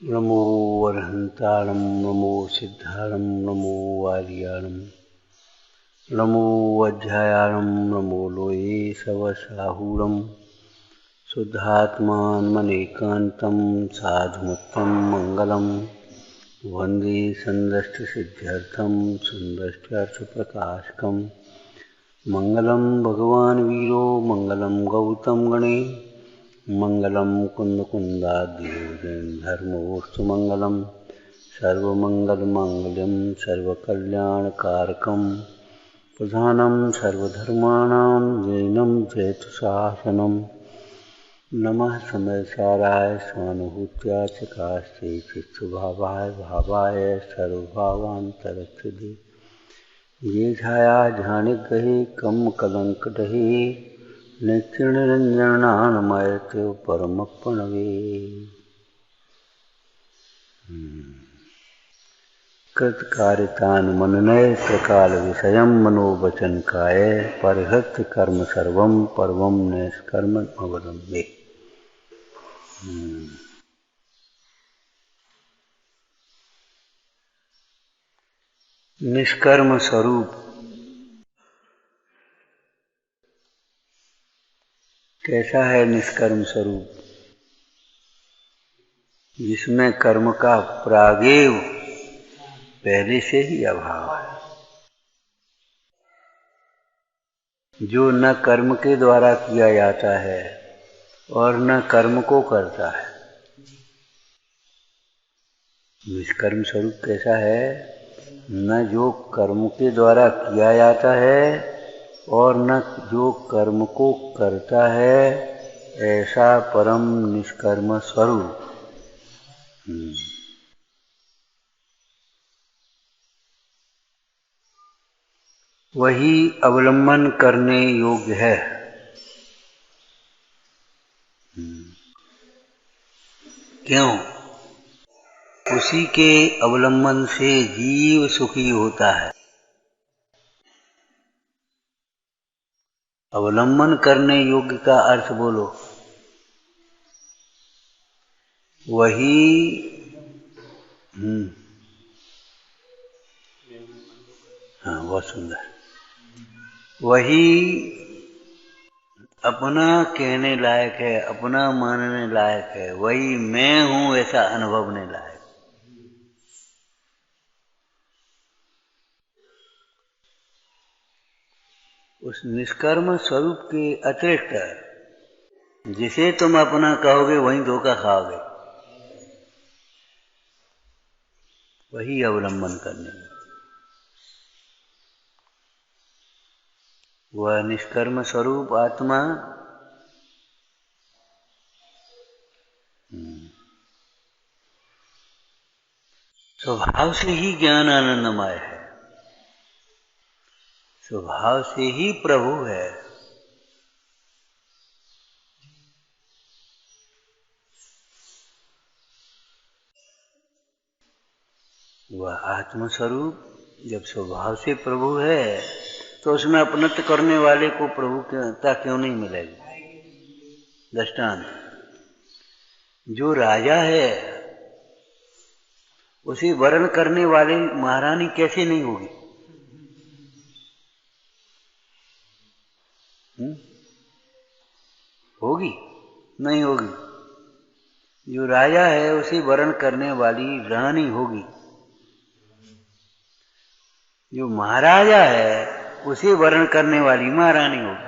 नमो वरहन्ताणं नमो सिद्धाणं नमो वार्याणं नमो वज्रायाणं नमो लोये सवसाहूणं शुद्धात्मानमनेकान्तं साधुमुत्तमं मङ्गलं वन्दे सन्दष्टसिद्ध्यर्थं सन्दष्ट्यर्थप्रकाशकं मङ्गलं भगवान् वीरो मङ्गलं गौतम गणे मङ्गलं कुन्दकुन्दाद्योजनधर्मोऽस्तुमङ्गलं सर्वमङ्गलमाङ्गल्यं सर्वकल्याणकारकं प्रधानं सर्वधर्माणां जैनं जयतु नमः समयसाराय स्वानुभूत्या चकास्ते चित्तभावाय भावाय सर्वभावान्तरक्षदे ये छाया ध्यानिग्रहे कम कलंकटहे नित्यनिरञ्जनानमयते परमप्रणवे कृतकारितानुमननय त्रिकालविषयं मनोवचन काय परिहृत्य कर्म सर्वं पर्वं निष्कर्ममवलम्बे। निष्कर्म स्वरूप कैसा है? निष्कर्म स्वरूप जिसमें कर्म का प्रागेव पहले से ही अभाव है, जो न कर्म के द्वारा किया जाता है और न कर्म को करता है। निष्कर्म स्वरूप कैसा है? न जो कर्म के द्वारा किया जाता है और न जो कर्म को करता है, ऐसा परम निष्कर्म स्वरूप। वही अवलंबन करने योग्य है। क्यों? उसी के अवलंबन से जीव सुखी होता है। अवलंबन करने योग्य का अर्थ बोलो। वही हाँ, बहुत सुंदर। वही अपना कहने लायक है, अपना मानने लायक है, वही मैं हूं ऐसा अनुभवने लायक। उस निष्कर्म स्वरूप के अतिरिक्त जिसे तुम अपना कहोगे वही धोखा खाओगे। वही अवलंबन करने में वह निष्कर्म स्वरूप आत्मा स्वभाव से ही ज्ञान आनंदमय है, स्वभाव से ही प्रभु है। वह आत्मस्वरूप जब स्वभाव से प्रभु है तो उसमें अपनत्व करने वाले को प्रभुता क्यों नहीं मिलेगी? दृष्टांत, जो राजा है उसे वरण करने वाले महारानी कैसे नहीं होगी? होगी? नहीं होगी। जो राजा है उसे वरण करने वाली रानी होगी। जो महाराजा है उसे वरण करने वाली महारानी होगी।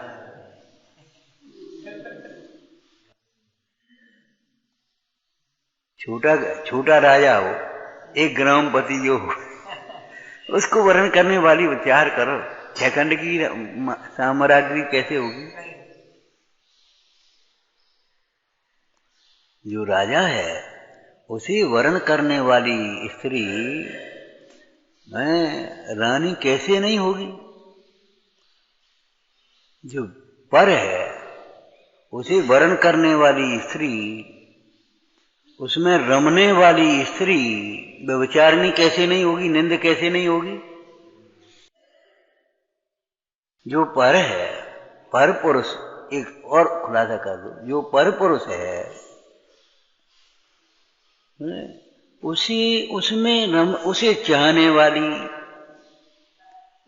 छोटा राजा हो, एक ग्रामपति जो हो, उसको वरण करने वाली विचार करो, छखंड की साम्राज्ञी कैसे होगी? जो राजा है उसे वरण करने वाली स्त्री रानी कैसे नहीं होगी? जो पर है उसे वरण करने वाली स्त्री, उसमें रमने वाली स्त्री व्यभिचारिणी कैसे नहीं होगी? निंद कैसे नहीं होगी? जो पर है, पर पुरुष, एक और खुलासा कर दो, जो पर पुरुष है, उसे चाहने वाली,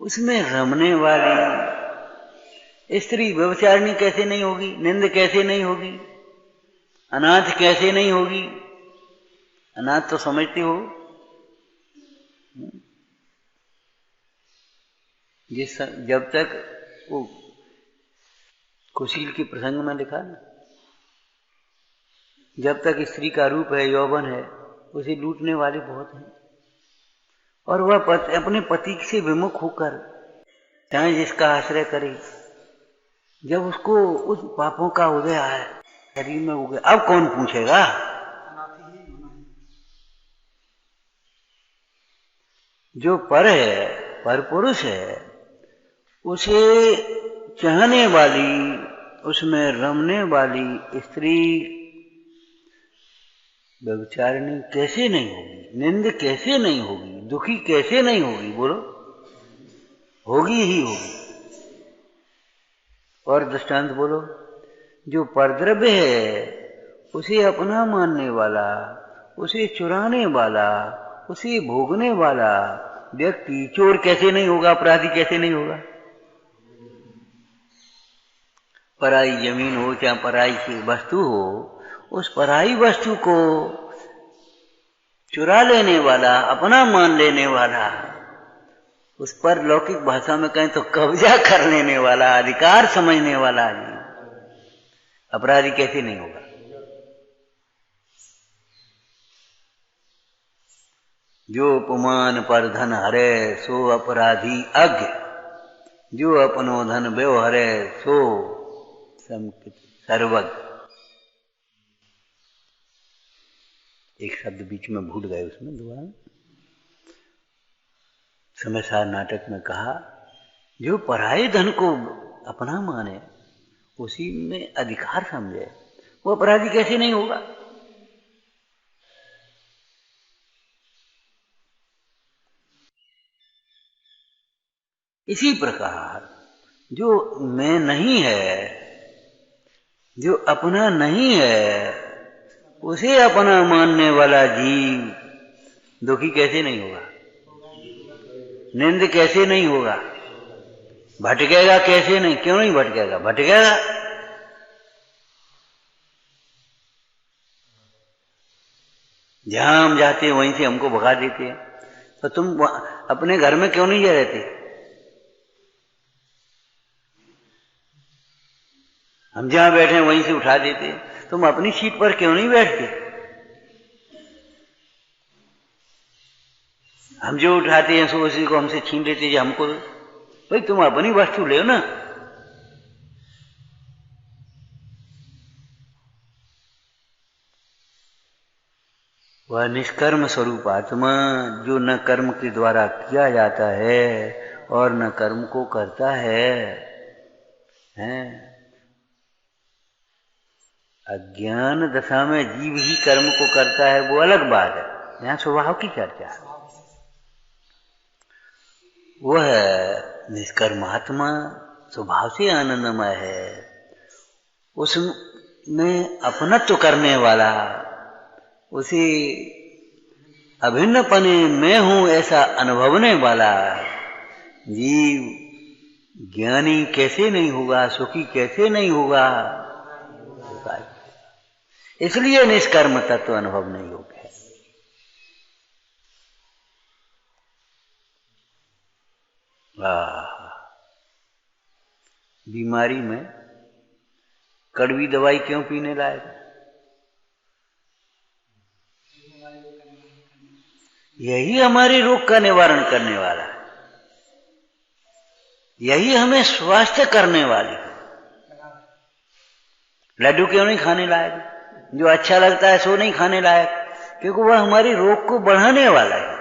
उसमें रमने वाली स्त्री व्यभिचारिणी कैसे नहीं होगी? निंद कैसे नहीं होगी? अनाथ कैसे नहीं होगी? अनाथ तो समझते हो, जब तक वो कुशील के प्रसंग में लिखा ना, जब तक स्त्री का रूप है, यौवन है, उसे लूटने वाले बहुत हैं। और वह अपने पति से विमुख होकर चाहे जिसका आश्रय करे, जब उसको उस पापों का उदय आए शरीर में उगे, अब कौन पूछेगा? जो पर है, पर पुरुष है, उसे चाहने वाली, उसमें रमने वाली स्त्री व्यभिचारिणी कैसे नहीं होगी? निंद कैसे नहीं होगी? दुखी कैसे नहीं होगी? बोलो, होगी ही होगी। और दृष्टांत बोलो। जो परद्रव्य है, उसे अपना मानने वाला, उसे चुराने वाला, उसे भोगने वाला व्यक्ति चोर कैसे नहीं होगा? अपराधी कैसे नहीं होगा? पराई जमीन हो चाहे पराई की वस्तु हो, उस पराई वस्तु को चुरा लेने वाला, अपना मान लेने वाला, उस पर लौकिक भाषा में कहें तो कब्जा कर लेने वाला, अधिकार समझने वाला अपराधी कैसे नहीं होगा? जो उपमान पर धन हरे सो अपराधी अज्ञ, जो अपनो धन व्यव हरे सो सर्वज्ञ। एक शब्द बीच में भूल गए, उसमें दोबारा समय सार नाटक में कहा, जो पराये धन को अपना माने, उसी में अधिकार समझे, वो अपराधी कैसे नहीं होगा? इसी प्रकार जो मैं नहीं है, जो अपना नहीं है, उसे अपना मानने वाला जीव दुखी कैसे नहीं होगा? निंद कैसे नहीं होगा? भटकेगा कैसे नहीं? क्यों नहीं भटकेगा? भटकेगा। जहां हम जाते हैं वहीं से हमको भगा देते हैं। तो तुम अपने घर में क्यों नहीं रहते? हम जहां बैठे वहीं से उठा देते हैं। तुम अपनी सीट पर क्यों नहीं बैठते? हम जो उठाते हैं सो उसी को हमसे छीन लेते हैं। हमको भाई तुम अपनी वस्तु ले ना। वह निष्कर्म स्वरूप आत्मा जो न कर्म के द्वारा किया जाता है और न कर्म को करता है। अज्ञान दशा में जीव ही कर्म को करता है, वो अलग बात है। यहाँ स्वभाव की चर्चा है। वह निष्कर्मात्मा स्वभाव से आनंदमय है, उसमें अपनत्व करने वाला, उसी अभिन्नपने में हूं ऐसा अनुभवने वाला जीव ज्ञानी कैसे नहीं होगा? सुखी कैसे नहीं होगा? इसलिए निष्कर्म तत्व अनुभव नहीं योग्य है। बीमारी में कड़वी दवाई क्यों पीने लायक? यही हमारे रोग का निवारण करने वाला है, यही हमें स्वास्थ्य करने वाली है। लड्डू क्यों नहीं खाने लायक? जो अच्छा लगता है सो नहीं खाने लायक, क्योंकि वह हमारे रोग को बढ़ाने वाला है।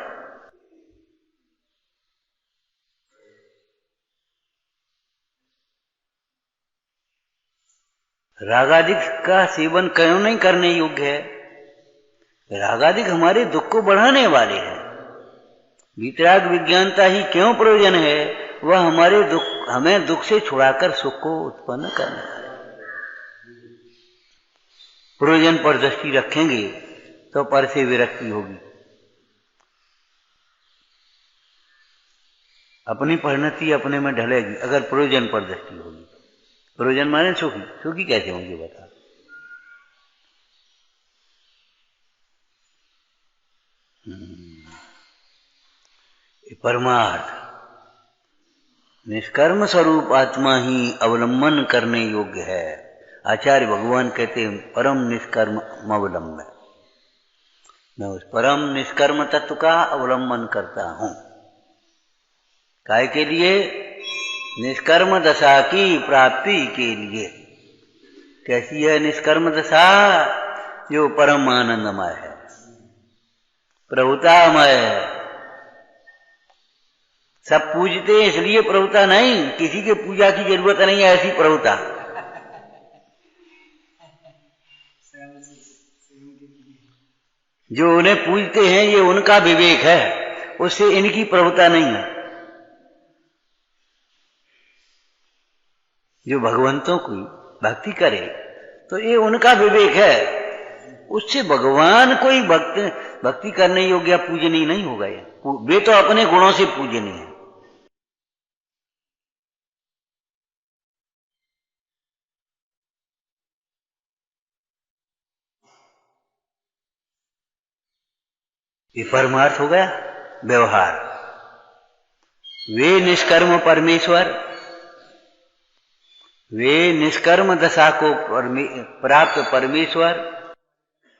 रागादिक का सेवन क्यों नहीं करने योग्य है? रागादिक हमारे दुख को बढ़ाने वाले हैं। वीतराग विज्ञानता ही क्यों प्रयोजन है? वह हमारे दुख, हमें दुख से छुड़ाकर सुख को उत्पन्न करने वाले। प्रयोजन पर दृष्टि रखेंगे तो पर से विरक्ति होगी। अपनी परिणति अपने में ढलेगी अगर प्रयोजन पर दृष्टि होगी। प्रयोजन माने सुखी, सुखी कैसे होंगे बता। परमार्थ निष्कर्म स्वरूप आत्मा ही अवलंबन करने योग्य है। आचार्य भगवान कहते हैं परम निष्कर्म अवलंबन। मैं उस परम निष्कर्म तत्व का अवलंबन करता हूं। काय के लिए? निष्कर्म दशा की प्राप्ति के लिए। कैसी है निष्कर्म दशा? जो परम आनंदमय है, प्रभुतामय है। सब पूजते इसलिए प्रभुता नहीं, किसी के पूजा की जरूरत नहीं है, ऐसी प्रभुता। जो उन्हें पूजते हैं ये उनका विवेक है, उससे इनकी प्रभुता नहीं है। जो भगवंतों की भक्ति करे तो ये उनका विवेक है, उससे भगवान कोई भक्ति करने योग्य पूजनीय नहीं होगा। वे तो अपने गुणों से पूजनीय है। ये परमार्थ हो गया व्यवहार। वे निष्कर्म परमेश्वर, वे निष्कर्म दशा को प्राप्त परमेश्वर,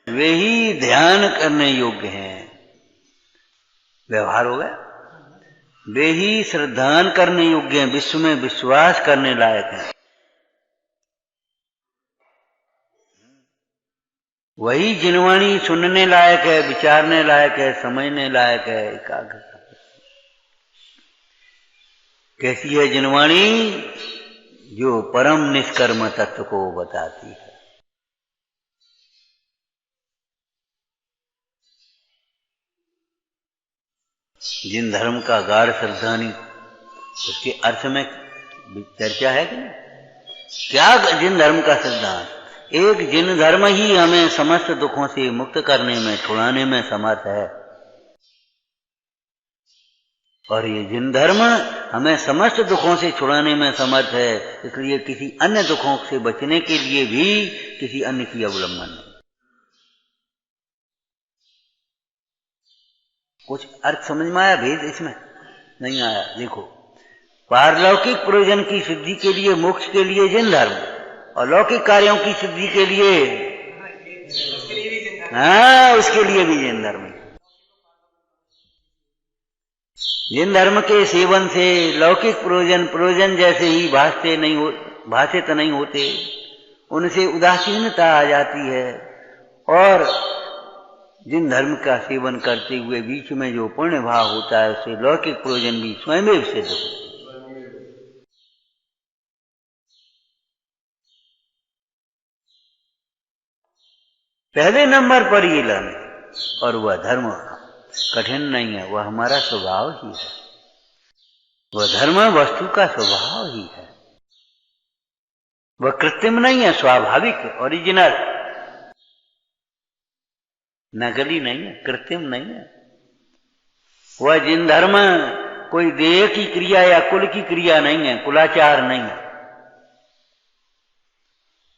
वे ही ध्यान करने योग्य हैं। व्यवहार हो गया। वे ही श्रद्धान करने योग्य हैं, विश्व में विश्वास करने लायक हैं। वही जिनवाणी सुनने लायक है, विचारने लायक है, समझने लायक है, एकाग्र। कैसी है जिनवाणी? जो परम निष्कर्म तत्व को बताती है। जिन धर्म का गाढ़ श्रद्धानी, उसके अर्थ में चर्चा है कि नहीं? क्या जिन धर्म का श्रद्धान? एक जिन धर्म ही हमें समस्त दुखों से मुक्त करने में, छुड़ाने में समर्थ है। और ये जिन धर्म हमें समस्त दुखों से छुड़ाने में समर्थ है, इसलिए किसी अन्य दुखों से बचने के लिए भी किसी अन्य की अवलंबन नहीं। कुछ अर्थ समझ में आया? भेद इसमें नहीं आया। देखो, पारलौकिक प्रयोजन की सिद्धि के लिए, मोक्ष के लिए जिन धर्म, और लौकिक कार्यों की सिद्धि के लिए, हाँ, उसके लिए भी जिन धर्म। जिन धर्म के सेवन से लौकिक प्रयोजन जैसे ही भाषित नहीं होते, उनसे उदासीनता आ जाती है। और जिन धर्म का सेवन करते हुए बीच में जो पुण्य भाव होता है, उससे लौकिक प्रयोजन भी स्वयं सिद्ध होते हैं। पहले नंबर पर ये लाने, और वह धर्म कठिन नहीं है, वह हमारा स्वभाव ही है। वह धर्म वस्तु का स्वभाव ही है। वह कृत्रिम नहीं है, स्वाभाविक है, ओरिजिनल, नकली नहीं है, कृत्रिम नहीं है। वह जिन धर्म कोई देह की क्रिया या कुल की क्रिया नहीं है, कुलाचार नहीं है।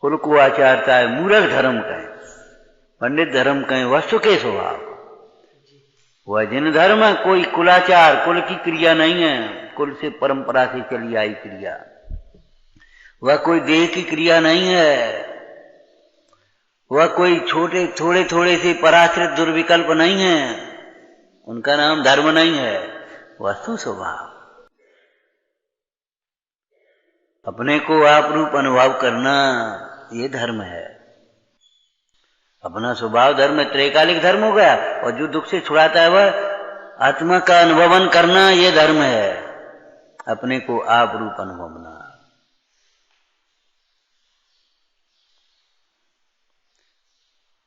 कुल को आचारता है, मूर्ख धर्म कहें, पंडित धर्म कहें, वस्तु के स्वभाव। वह जिन धर्म कोई कुलाचार, कुल की क्रिया नहीं है, कुल से परंपरा से चली आई क्रिया। वह कोई देह की क्रिया नहीं है। वह कोई थोड़े से पराश्रित दुर्विकल्प नहीं है। उनका नाम धर्म नहीं है, वस्तु स्वभाव। अपने को आप रूप अनुभव करना, ये धर्म है। अपना स्वभाव धर्म त्रैकालिक धर्म हो गया, और जो दुख से छुड़ाता है वह आत्मा का अनुभवन करना, ये धर्म है। अपने को आप रूप अनुभवना।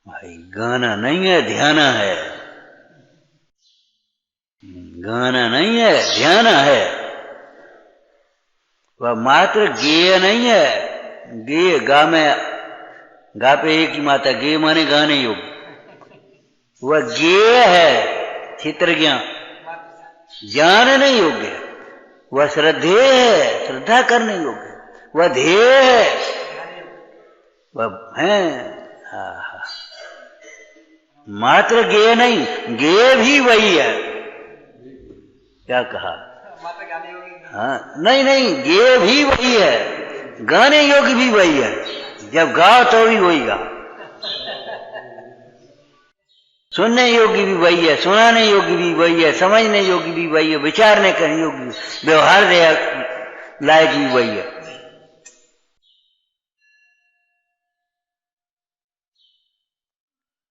भाई गाना नहीं है, ध्यान है। गाना नहीं है, ध्यान है। वह मात्र गेय नहीं है। गेय गा में गा पे एक ही माता, गेय माने गाने योग। वह ज्ञेय है, क्षेत्र ज्ञान, जानने योग्य है। वह श्रद्धेय है, श्रद्धा करने योग्य है। वह ध्येय है, वह है मात्र ज्ञेय नहीं, ज्ञेय भी वही है। क्या कहा? हाँ, नहीं नहीं, ज्ञेय भी वही है, गाने योग्य भी वही है। जब गाओ तो भी वही गा, सुनने योग्य भी वही है, सुनाने योग्य भी वही है, समझने योग्य भी वही है, विचारने का योग्य, व्यवहार लायक भी वही है।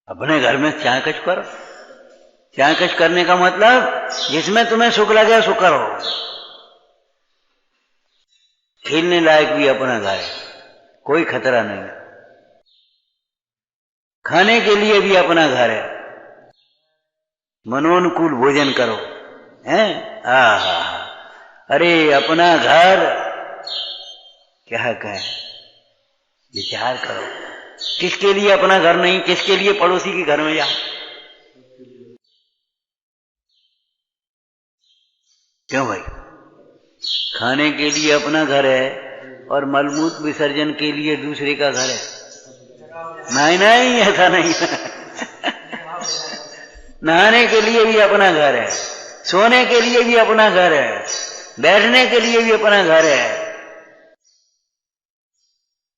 अपने घर में चाय कच करो। चाय कच करने का मतलब जिसमें तुम्हें सुख लगे सो करो। खेलने लायक भी अपना घर है, कोई खतरा नहीं। खाने के लिए भी अपना घर है, मनोनुकूल भोजन करो, हैं? अरे अपना घर क्या कहें, विचार करो। किसके लिए अपना घर नहीं, किसके लिए पड़ोसी के घर में जाओ? क्यों भाई? खाने के लिए अपना घर है और मलमूत्र विसर्जन के लिए दूसरे का घर है। नहीं नहीं, ऐसा नहीं है। नहाने के लिए भी अपना घर है, सोने के लिए भी अपना घर है, बैठने के लिए भी अपना घर है,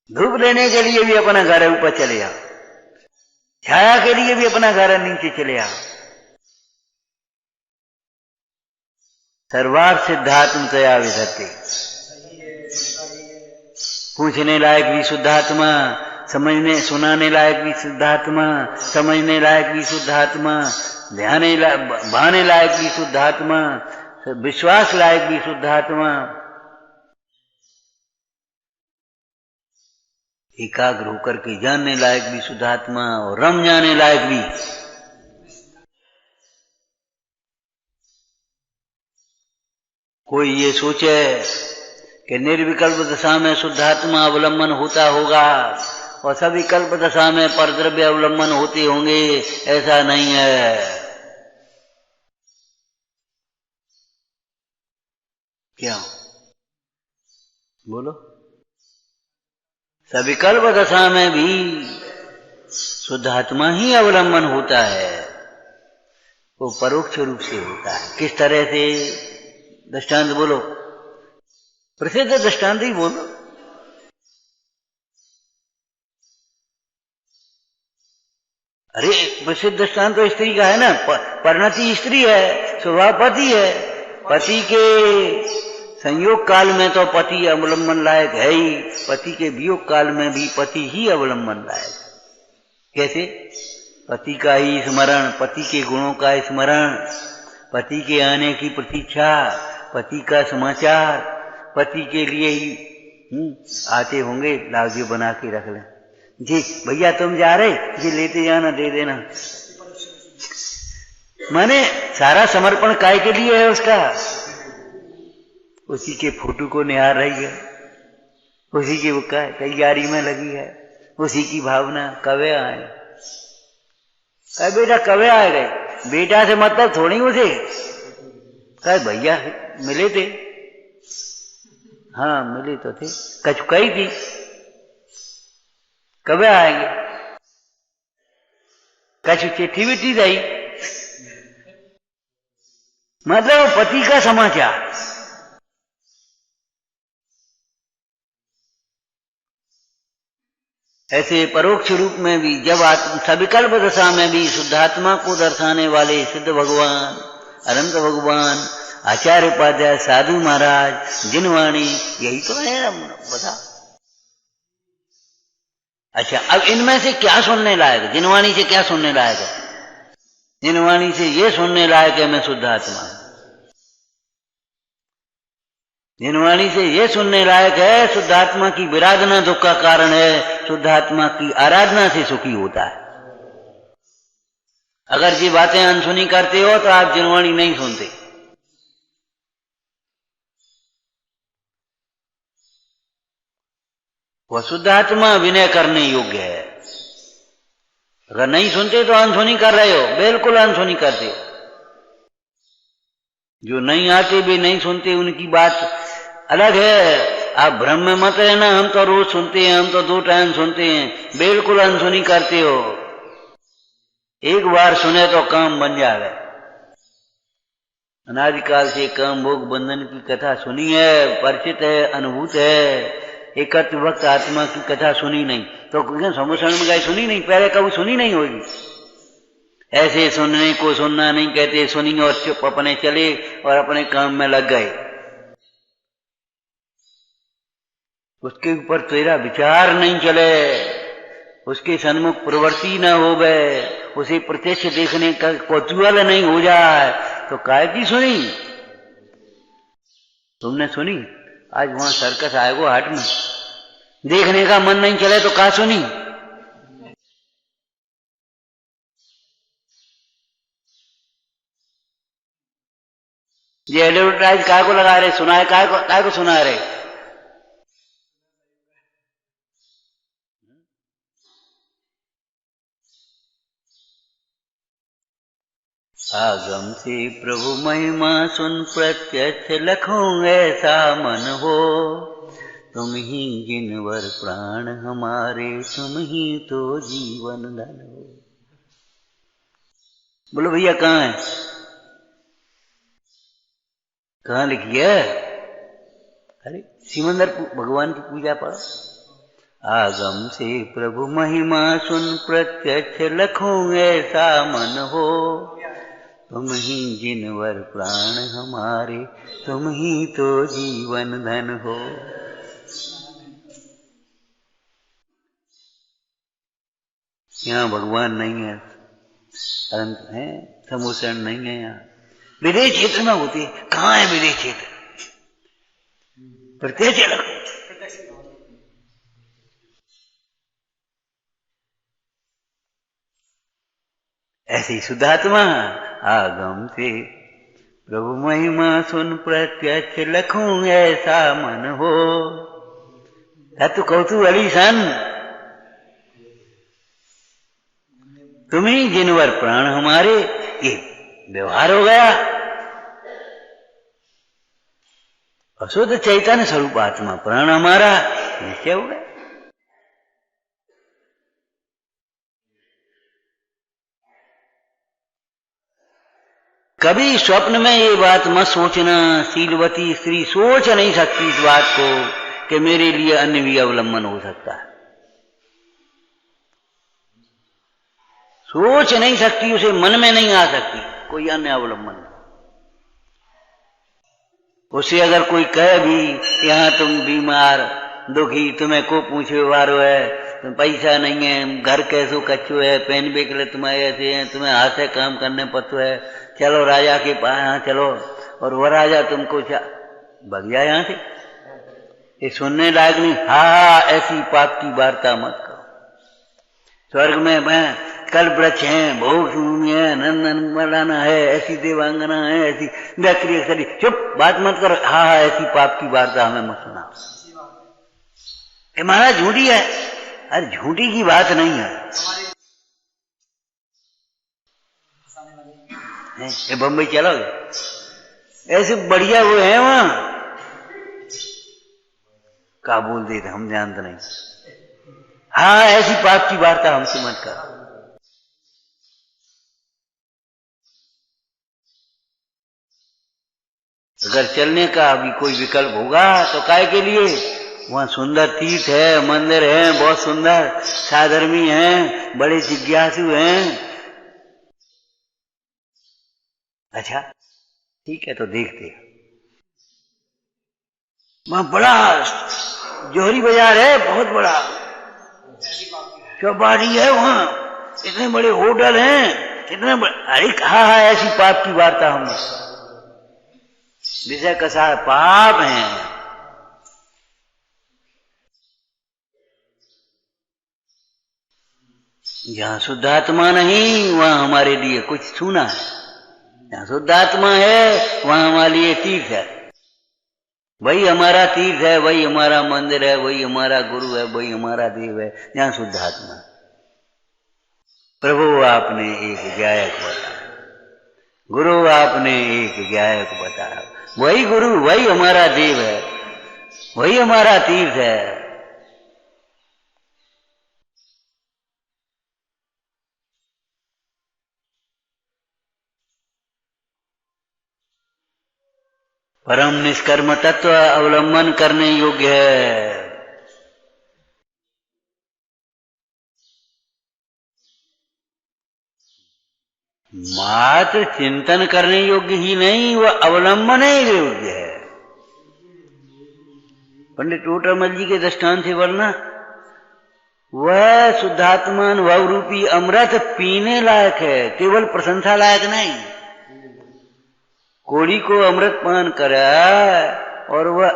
धूप लेने के लिए भी अपना घर है, ऊपर चले आओ। छाया के लिए भी अपना घर है, नीचे चले आओ। सर्वार्थ सिद्धात्मतया विधत्ते। पूछने लायक भी शुद्धात्मा, समझने सुनाने लायक भी शुद्धात्मा, समझने लायक भी शुद्धात्मा, भाने लायक भी शुद्धात्मा, विश्वास लायक भी शुद्धात्मा, एकाग्र होकर के जानने लायक भी शुद्धात्मा, और रम जाने लायक भी। कोई ये सोचे कि निर्विकल्प दशा में शुद्धात्मा अवलंबन होता होगा और सविकल्प दशा में परद्रव्य अवलंबन होते होंगे, ऐसा नहीं है। क्या बोलो? सविकल्प दशा में भी शुद्धात्मा ही अवलंबन होता है, वो परोक्ष रूप से होता है। किस तरह से? दृष्टांत बोलो, प्रसिद्ध दृष्टांत ही बोलो। अरे प्रसिद्ध दृष्टांत तो स्त्री का है ना, परिणति स्त्री है, स्वभाव पति है। पति के संयोग काल में तो पति अवलंबन लायक है ही, पति के वियोग काल में भी पति ही अवलंबन लायक है। कैसे? पति का ही स्मरण, पति के गुणों का स्मरण, पति के आने की प्रतीक्षा, पति का समाचार, पति के लिए ही आते होंगे, लावजी बना के रख लें, जी भैया तुम जा रहे, जी लेते जाना, दे देना। माने सारा समर्पण काय के लिए है उसका? उसी के फोटो को निहार रही है, उसी की तैयारी में लगी है, उसी की भावना। कवे आए? कहे बेटा कवे आए गए? बेटा से मतलब थोड़ी उसे। कहे भैया मिले थे, हाँ मिले तो थे, कचुकाई थी, कब आएंगे? कछु चिट्ठी विट्ठी गई, मतलब पति का समाचार। ऐसे परोक्ष रूप में भी जब सविकल्प दशा में भी शुद्धात्मा को दर्शाने वाले सिद्ध भगवान, अनंत भगवान, आचार्य उपाध्याय, साधु महाराज, जिनवाणी, यही तो है। बता अच्छा, अब इनमें से क्या सुनने लायक है? जिनवाणी से क्या सुनने लायक है? जिनवाणी से ये सुनने लायक है मैं शुद्धात्मा। जिनवाणी से ये सुनने लायक है शुद्धात्मा की विराधना दुख का कारण है, शुद्धात्मा की आराधना से सुखी होता है। अगर ये बातें अनसुनी करते हो तो आप जिनवाणी नहीं सुनते। वह शुद्धात्मा विनय करने योग्य है। अगर नहीं सुनते तो अनसुनी कर रहे हो, बिल्कुल अनसुनी करते हो। जो नहीं आते भी नहीं सुनते उनकी बात अलग है। आप भ्रम में मत रहना, हम तो रोज सुनते हैं, हम तो 2 टाइम सुनते हैं, बिल्कुल अनसुनी करते हो। एक बार सुने तो काम बन जाएगा। अनादिकाल से काम भोग बंधन की कथा सुनी है, परिचित है, अनुभूत है। एकत्र भक्त आत्मा की कथा सुनी नहीं तो समोषण में गए, सुनी नहीं, पहले कभी सुनी नहीं होगी। ऐसे सुनने को सुनना नहीं कहते, सुनी और चुप अपने चले और अपने काम में लग गए। उसके ऊपर तेरा विचार नहीं चले, उसके सन्मुख प्रवृत्ति न होवे, उसे प्रत्यक्ष देखने का कौतूहल नहीं हो जाए तो काय की सुनी? तुमने सुनी? आज वहां सर्कस आएगो हाट में, देखने का मन नहीं चले तो का सुनी? ये एडवर्टाइज काय को लगा रहे, सुनाए काय को सुना रहे? आगम से प्रभु महिमा सुन प्रत्यक्ष लखों ऐसा मन हो, तुम ही जिनवर प्राण हमारे, तुम ही तो जीवन धन हो। बोलो भैया कहाँ है? कहाँ लिखी है? अरे सिमंदर भगवान की पूजा पढ़ो। आगम से प्रभु महिमा सुन प्रत्यक्ष लखों ऐसा मन हो, तुम ही जिनवर प्राण हमारे, तुम ही तो जीवन धन हो। यहाँ भगवान नहीं है, अनंत है, समोषण नहीं है। यहाँ विदेश क्षेत्र में होती है। कहाँ है विदेश क्षेत्र? प्रत्यक्ष लखों। ऐसे ही शुद्धात्मा आगम से प्रभु महिमा सुन प्रत्यक्ष लखों ऐसा मन हो। तू कौतूहली सन, तुम्ही जिनवर प्राण हमारे, ये व्यवहार हो गया। अशुद्ध चैतन्य स्वरूप आत्मा प्राण हमारा निश्चय हो गया। कभी स्वप्न में ये बात मत सोचना, शीलवती स्त्री सोच नहीं सकती इस बात को कि मेरे लिए अन्य भी अवलंबन हो सकता है। सोच नहीं सकती, उसे मन में नहीं आ सकती कोई अन्य अवलंबन। उसे अगर कोई कहे भी यहाँ तुम बीमार दुखी, तुम्हें को पूछे वारो है, तुम पैसा नहीं है, घर कैसो कच्चो है, पहनने के लिए तुम्हारे ऐसे हैं, तुम्हें हाथ से काम करने पड़ता है, चलो राजा के पास, यहाँ चलो, और वह राजा तुमको भग जाए यहाँ से। ये सुनने लायक नहीं। हाँ, ऐसी पाप की वार्ता मत करो। स्वर्ग में मैं कल वृक्ष है, भोग भूमि है, नंदन मलाना है, ऐसी देवांगना है, ऐसी व्यक्ति शरीर, चुप बात मत करो। हाँ, ऐसी पाप की वार्ता हमें मत सुना। ये महाराज झूठी है। अरे झूठी की बात नहीं है। ये बम्बई चलोगे? ऐसे बढ़िया वो है वहां, का बोल देते हम जानते नहीं। हाँ, ऐसी पाप की वार्ता हमसे मत करो। अगर चलने का अभी कोई विकल्प होगा तो काय के लिए? वहां सुंदर तीर्थ है, मंदिर है, बहुत सुंदर, साधर्मी हैं, बड़े जिज्ञासु हैं। अच्छा ठीक है, तो देखते हैं। वहां बड़ा जोहरी बाजार है, बहुत बड़ा चौबारी है, वहां इतने बड़े होटल हैं, इतने बड़े। अरे कहा है ऐसी पाप की वार्ता हम विषय कसा पाप है। जहां शुद्धात्मा नहीं वहां हमारे लिए कुछ छूना है। जहां शुद्धात्मा है वहां हमारे लिए तीर्थ है। वही हमारा तीर्थ है, वही हमारा मंदिर है, वही हमारा गुरु है, वही हमारा देव है, जहां शुद्धात्मा। प्रभु आपने एक गायक बताया, गुरु आपने एक गायक बताया। वही गुरु, वही हमारा देव है, वही हमारा तीर्थ है। परम निष्कर्म तत्व अवलंबन करने योग्य है। मात्र चिंतन करने योग्य ही नहीं, वह अवलंबन ही योग्य है। पंडित टोटामल जी के दृष्टांत से वरना वह शुद्धात्मा अनुभव रूपी अमृत पीने लायक है, केवल प्रशंसा लायक नहीं। कोड़ी को अमृत पान करे और वह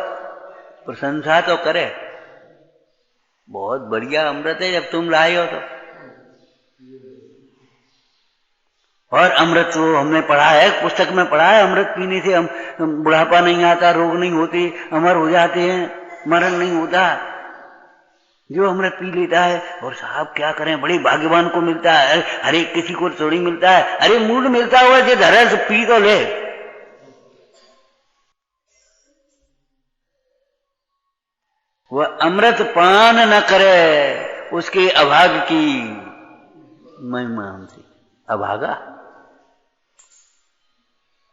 प्रशंसा तो करे, बहुत बढ़िया अमृत है जब तुम लाए हो तो। और अमृत तो हमने पढ़ा है, पुस्तक में पढ़ा है, अमृत पीने से हम बुढ़ापा नहीं आता, रोग नहीं होते, अमर हो जाते हैं, मरण नहीं होता। जो अमृत पी लेता है, और साहब क्या करें, बड़े भाग्यवान को मिलता है, हर एक किसी को थोड़ी मिलता है। अरे मूड मिलता हुआ जो धरे से पी तो ले। वह अमृत पान न करे, उसके अभाग की महिमा हमसे अभागा।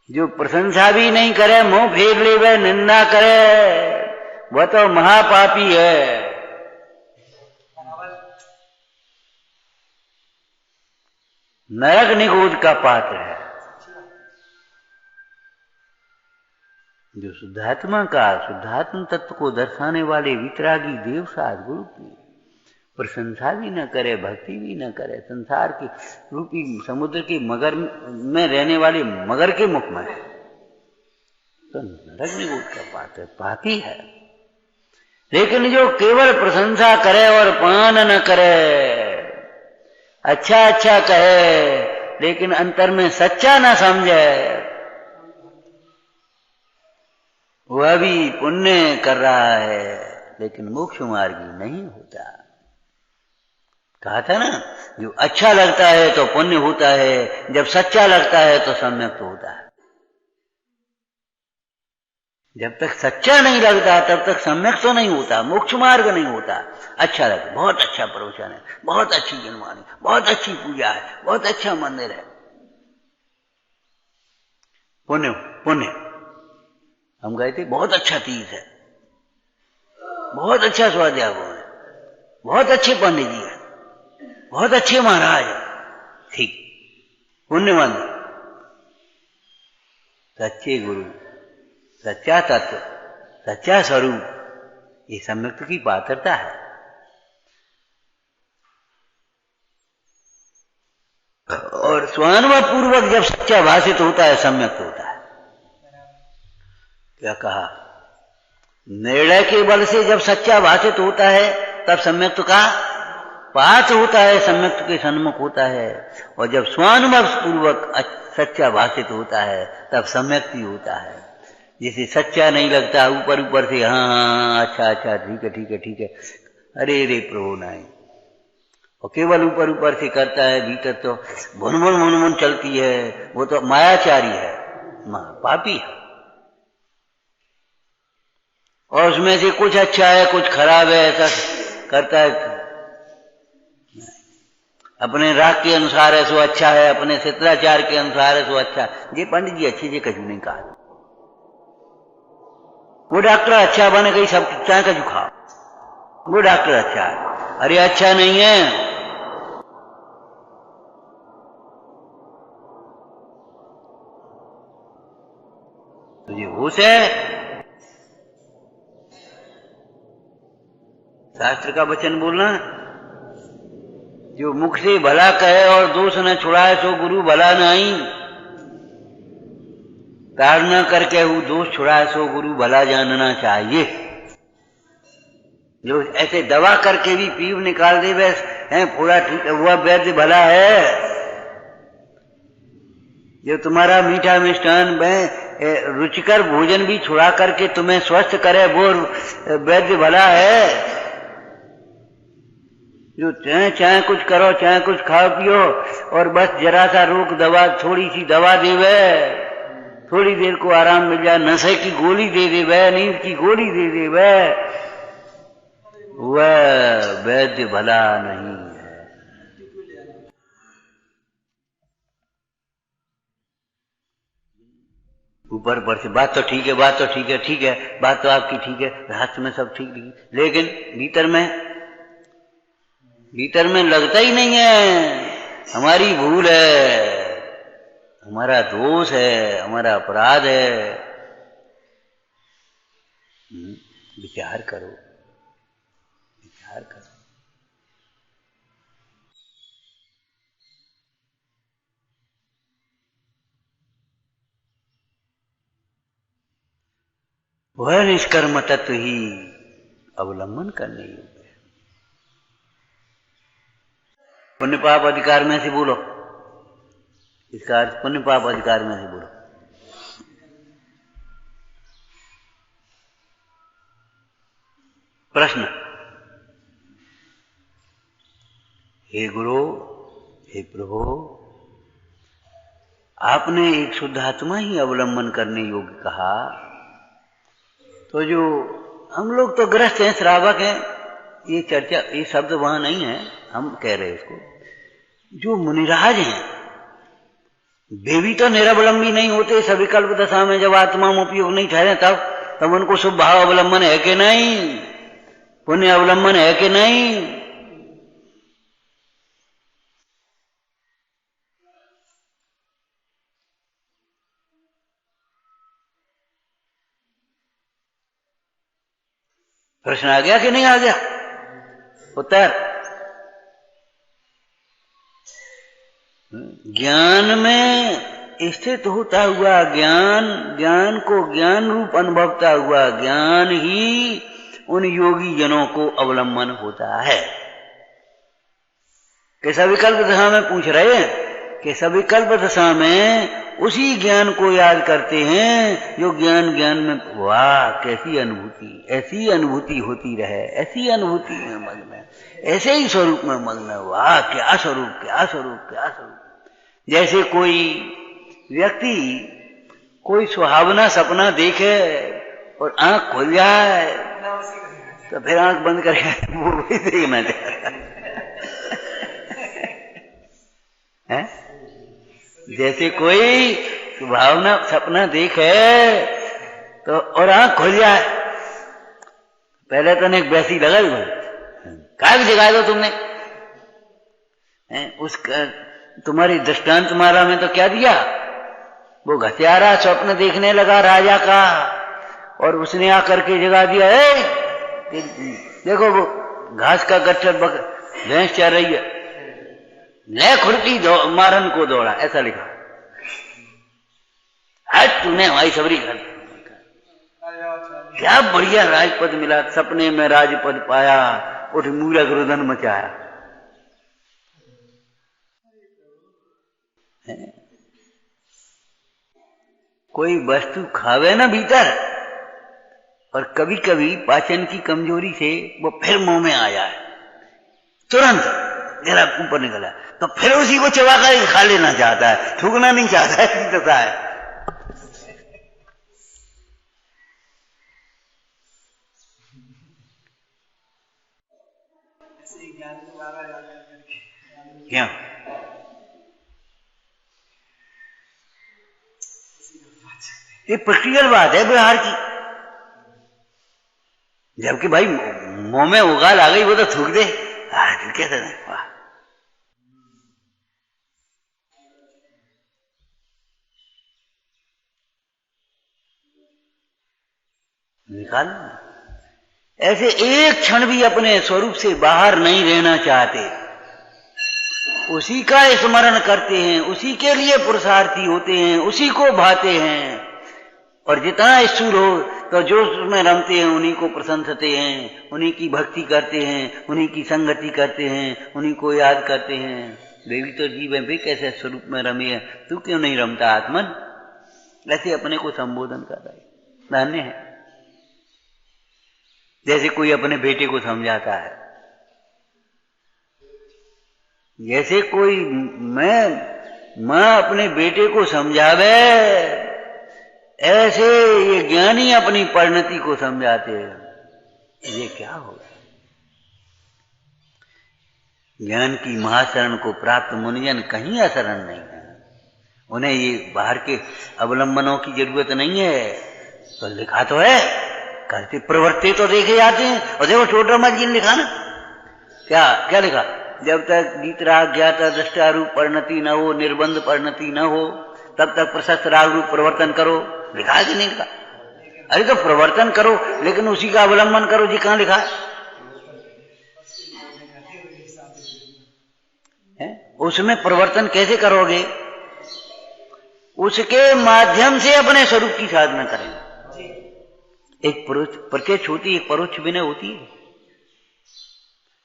जो प्रशंसा भी नहीं करे, मुंह फेर ले, वह निंदा करे, वह तो महापापी है। नरक निगोद का पात्र है। जो शुद्धात्मा का, शुद्धात्म तत्व को दर्शाने वाले वितरागी देव साध गुरु की प्रशंसा भी न करे, भक्ति भी न करे, संसार के रूपी समुद्र के मगर में रहने वाले मगर के मुख में, तो नरक निगोद का पात्र पापी है। लेकिन जो केवल प्रशंसा करे और पान न करे, अच्छा अच्छा कहे लेकिन अंतर में सच्चा न समझे, वह भी पुण्य कर रहा है लेकिन मोक्ष मार्गी नहीं होता। कहा था ना, जो अच्छा लगता है तो पुण्य होता है, जब सच्चा लगता है तो सम्यक तो होता है। जब तक सच्चा नहीं लगता तब तक सम्यक तो नहीं होता, मोक्ष मार्ग नहीं होता। अच्छा लगता, बहुत अच्छा प्रवचन है, बहुत अच्छी जनवाणी, बहुत अच्छी पूजा है, बहुत अच्छा मंदिर है, पुण्य पुण्य। हम गए थे, बहुत अच्छा तीर्थ है, बहुत अच्छा स्वाध्याय है, बहुत अच्छे पंडित जी है, बहुत अच्छे महाराज है, ठीक, पुण्य मंदिर। सच्चे गुरु, सच्चा तत्व, सच्चा स्वरूप, ये सम्यक्त की पात्रता है। और स्वानुभव पूर्वक जब सच्चा भाषित होता है, सम्यक्त होता है। क्या कहा, निर्णय के बल से जब सच्चा भाषित होता है तब सम्यक्त का पात्र होता है, सम्यक्त के सन्मुख होता है। और जब स्वानुभव पूर्वक सच्चा भाषित होता है तब सम्यक्त ही होता है। जैसे सच्चा नहीं लगता, ऊपर ऊपर से हाँ अच्छा अच्छा ठीक है ठीक है ठीक है, अरे रे प्रभु नहीं, और केवल ऊपर ऊपर से करता है, भीतर तो भुन चलती है, वो तो मायाचारी है, पापी है। और उसमें से कुछ अच्छा है कुछ खराब है ऐसा करता है। अपने राग के अनुसार है सो अच्छा है, अपने शिष्टाचार के अनुसार है सो अच्छा है। ये पंडित जी अच्छे से कछु नहीं कहा। वो डॉक्टर अच्छा बन गई, सब चाहे कछु खाओ, वो डॉक्टर अच्छा है, अरे अच्छा नहीं है। तुझे होश है? शास्त्र का वचन बोलना, जो मुख से भला कहे और दोष न छुड़ाए सो गुरु भला नहीं। ताड़ना करके वो दोष छुड़ाए सो गुरु भला जानना चाहिए। जो ऐसे दवा करके भी पीव निकाल दे बस है पूरा ठीक है, वह वैद्य भला है। जो तुम्हारा मीठा मिष्ठान में रुचिकर भोजन भी छुड़ा करके तुम्हें स्वस्थ करे, वो वैद्य भला है। जो चाहे कुछ करो, चाहे कुछ खाओ पियो, और बस जरा सा रोक दवा, थोड़ी सी दवा देवे, थोड़ी देर को आराम मिल जाए, नशे की गोली दे देवे, नींद की गोली दे देवे, वह वैद्य भला नहीं है। ऊपर पर से बात तो ठीक है, बात तो ठीक है, ठीक है, बात तो आपकी ठीक है, रास्ते में सब ठीक नहीं, लेकिन भीतर में लगता ही नहीं है। हमारी भूल है, हमारा दोष है, हमारा अपराध है। विचार करो, विचार करो। वह निष्कर्म तत्व ही अवलंबन करने योग्य है। पुण्य पाप अधिकार में से बोलो, इसका अर्थ पुण्य पाप अधिकार में से बोलो। प्रश्न, हे गुरु, हे प्रभु, आपने एक शुद्ध आत्मा ही अवलंबन करने योग्य कहा, तो जो हम लोग तो ग्रस्त हैं, श्रावक हैं, ये चर्चा, ये शब्द वहां नहीं है, हम कह रहे हैं इसको। जो मुनिराज हैं वे भी तो निरवलंबी नहीं होते। सविकल्प दशा में जब आत्मा में उपयोग नहीं ठहरे तब उनको शुभ भाव अवलंबन है कि नहीं, पुण्य अवलंबन है कि नहीं। प्रश्न आ गया कि नहीं आ गया? उत्तर, ज्ञान में स्थित होता हुआ ज्ञान को ज्ञान रूप अनुभवता हुआ ज्ञान ही उन योगी जनों को अवलंबन होता है। कि सविकल्प दशा में पूछ रहे हैं कि सविकल्प दशा में उसी ज्ञान को याद करते हैं जो ज्ञान में, वाह कैसी अनुभूति, ऐसी अनुभूति होती रहे, ऐसी अनुभूति में मग्न, ऐसे ही स्वरूप में मग्न, वाह क्या स्वरूप, क्या स्वरूप, क्या स्वरूप। जैसे कोई व्यक्ति कोई सुहावना सपना देखे और आंख खुल जाए तो फिर आंख बंद करके वो भी देखना चाहता है। जैसे कोई सुहावना सपना देखे तो और आंख खुल जाए, पहले तो एक वैसी लगा ही काय जगा दो तुमने, उसका तुम्हारी दृष्टांत माला में तो क्या दिया, वो घसियारा स्वप्न देखने लगा राजा का और उसने आकर के जगा दिया, देखो वो घास का गट्ठर भैंस चल रही है, ले खुरपी मारन को दौड़ा, ऐसा लिखा। आज तूने हमारी सबरी कर, क्या बढ़िया राजपद मिला, सपने में राजपद पाया, उठ मूरख रुदन मचाया। कोई वस्तु खावे ना भीतर और कभी कभी पाचन की कमजोरी से वो फिर मुंह में आ जाए, तुरंत जरा ऊपर निकला तो फिर उसी को चबा कर खा लेना चाहता है, थूकना नहीं चाहता है, ऐसा है। क्या ये प्रैक्टिकल बात है व्यवहार की। जबकि भाई मुंह में उगाल आ गई वो तो थूक दे, कैसे नहीं, वाह निकाल। ऐसे एक क्षण भी अपने स्वरूप से बाहर नहीं रहना चाहते, उसी का स्मरण करते हैं, उसी के लिए पुरुषार्थी होते हैं, उसी को भाते हैं। और जितना स्थूल हो तो जो उसमें रमते हैं उन्हीं को प्रशंसते हैं, उन्हीं की भक्ति करते हैं, उन्हीं की संगति करते हैं, उन्हीं को याद करते हैं। वे भी तो जीव है, भी कैसे स्वरूप में रमे है, तू क्यों नहीं रमता आत्मन? ऐसे अपने को संबोधन कर रहा है, धन्य है। जैसे कोई अपने बेटे को समझाता है, जैसे कोई माँ अपने बेटे को समझावे, ऐसे ये ज्ञानी अपनी परिणति को समझाते हैं। ये क्या होगा? ज्ञान की महाशरण को प्राप्त मुनिजन कहीं अशरण नहीं है। उन्हें ये बाहर के अवलंबनों की जरूरत नहीं है। तो लिखा तो है, करते प्रवृत्ति तो देखे जाते हैं। और देखो छोटा मत जी ने लिखा ना, क्या क्या लिखा? जब तक गीतराग ज्ञाता दृष्टा रूप परिणति न हो, निर्बंध परिणति न हो, तब तक प्रशस्त राग रूप प्रवर्तन करो। लिखा है कि नहीं लिखा? अरे तो प्रवर्तन करो, लेकिन उसी का अवलंबन करो जी। कहां लिखा है? उसमें प्रवर्तन कैसे करोगे? उसके माध्यम से अपने स्वरूप की साधना करें। एक प्रत्यक्ष होती है, एक परोक्ष विनय होती है।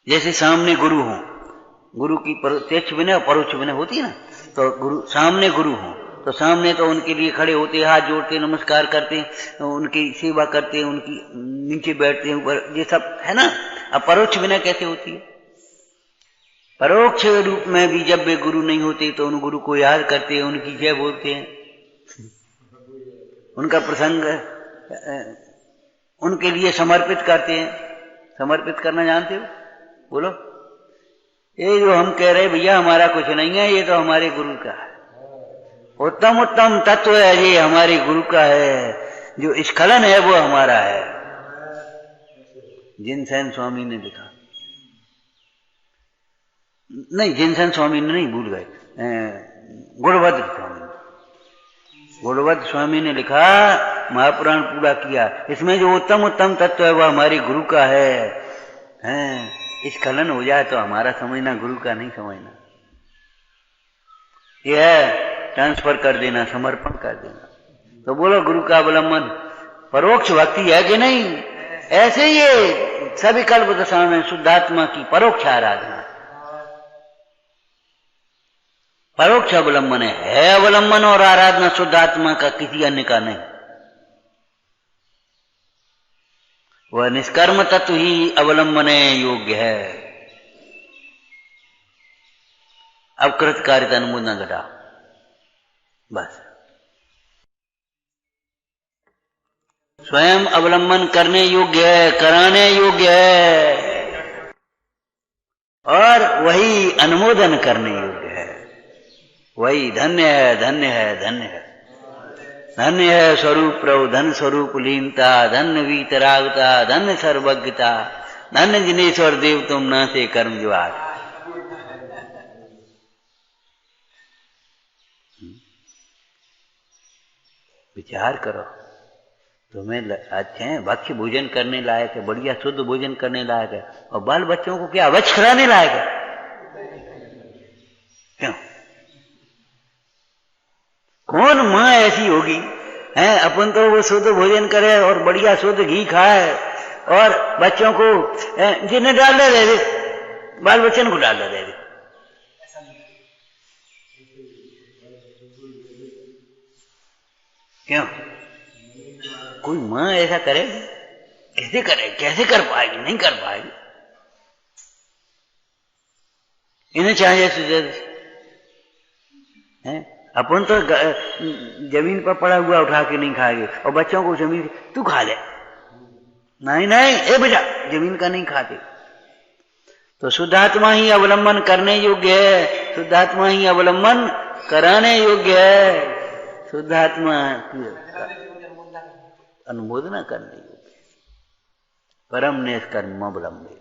जैसे सामने गुरु हो, गुरु की प्रत्यक्ष विनय और परोक्ष विनय होती है ना। तो गुरु सामने गुरु हो तो सामने तो उनके लिए खड़े होते, हाथ जोड़ते, नमस्कार करते, उनकी सेवा करते, उनकी नीचे बैठते हैं, ऊपर, ये सब है ना। अब परोक्ष विनय कैसे होती है? परोक्ष रूप में भी जब वे गुरु नहीं होते तो उन गुरु को याद करते हैं, उनकी जय बोलते हैं, उनका प्रसंग उनके लिए समर्पित करते हैं। समर्पित करना जानते हो? बोलो। ये जो हम कह रहे भैया हमारा कुछ नहीं है, ये तो हमारे गुरु का है। उत्तम उत्तम तत्व है, ये हमारे गुरु का है। जो स्खलन है वो हमारा है। जिनसेन स्वामी ने लिखा, नहीं जिनसेन स्वामी ने नहीं, भूल गए, गुणवद्ध स्वामी, गुणवद्ध स्वामी ने लिखा, महापुराण पूरा किया। इसमें जो उत्तम उत्तम तत्व है वह हमारे गुरु का है। स्खलन हो जाए तो हमारा समझना, गुरु का नहीं समझना। यह है ट्रांसफर कर देना, समर्पण कर देना। तो बोलो गुरु का अवलंबन परोक्ष भक्ति है कि नहीं? ऐसे ये सभी कल्प दशा में शुद्धात्मा की परोक्ष आराधना, परोक्ष अवलंबन है अवलंबन और आराधना शुद्धात्मा का, किसी अन्य का नहीं। वह निष्कर्म तत्व ही अवलंबन योग्य है। अब कृतकार्यता अनुमोदन घटा, बस। स्वयं अवलंबन करने योग्य है, कराने योग्य है, और वही अनुमोदन करने योग्य है। वही धन्य है, धन्य है, धन्य है, धन्य है स्वरूप प्रभु, धन स्वरूप लीनता, धन्य वीतरागता, धन्य सर्वज्ञता, धन्य जिनेश्वर देव तुम न से कर्म ज्वार। विचार करो, तुम्हें अच्छे हैं, भक्ष्य भोजन करने लायक है, बढ़िया शुद्ध भोजन करने लायक है, और बाल बच्चों को क्या अवच खिलाने लायक है? क्यों? कौन माँ ऐसी होगी है? अपन तो वो शुद्ध भोजन करे और बढ़िया शुद्ध घी खाए, और बच्चों को जिन्हें डाल दे, बाल बच्चन को डाल दे। क्यों? कोई माँ ऐसा करे? कैसे करे? कैसे कर पाएगी? नहीं कर पाएगी। इन्हें चाहिए है। अपन तो जमीन पर पड़ा हुआ उठा के नहीं खाएंगे, और बच्चों को जमीन, तू खा ले, नहीं नहीं ए बेटा, जमीन का नहीं खाते। तो शुद्धात्मा ही अवलंबन करने योग्य है, शुद्धात्मा ही अवलंबन कराने योग्य है, शुद्धात्मा अनुमोदना करने योग्य। परम निष्कर्म अवलंबे।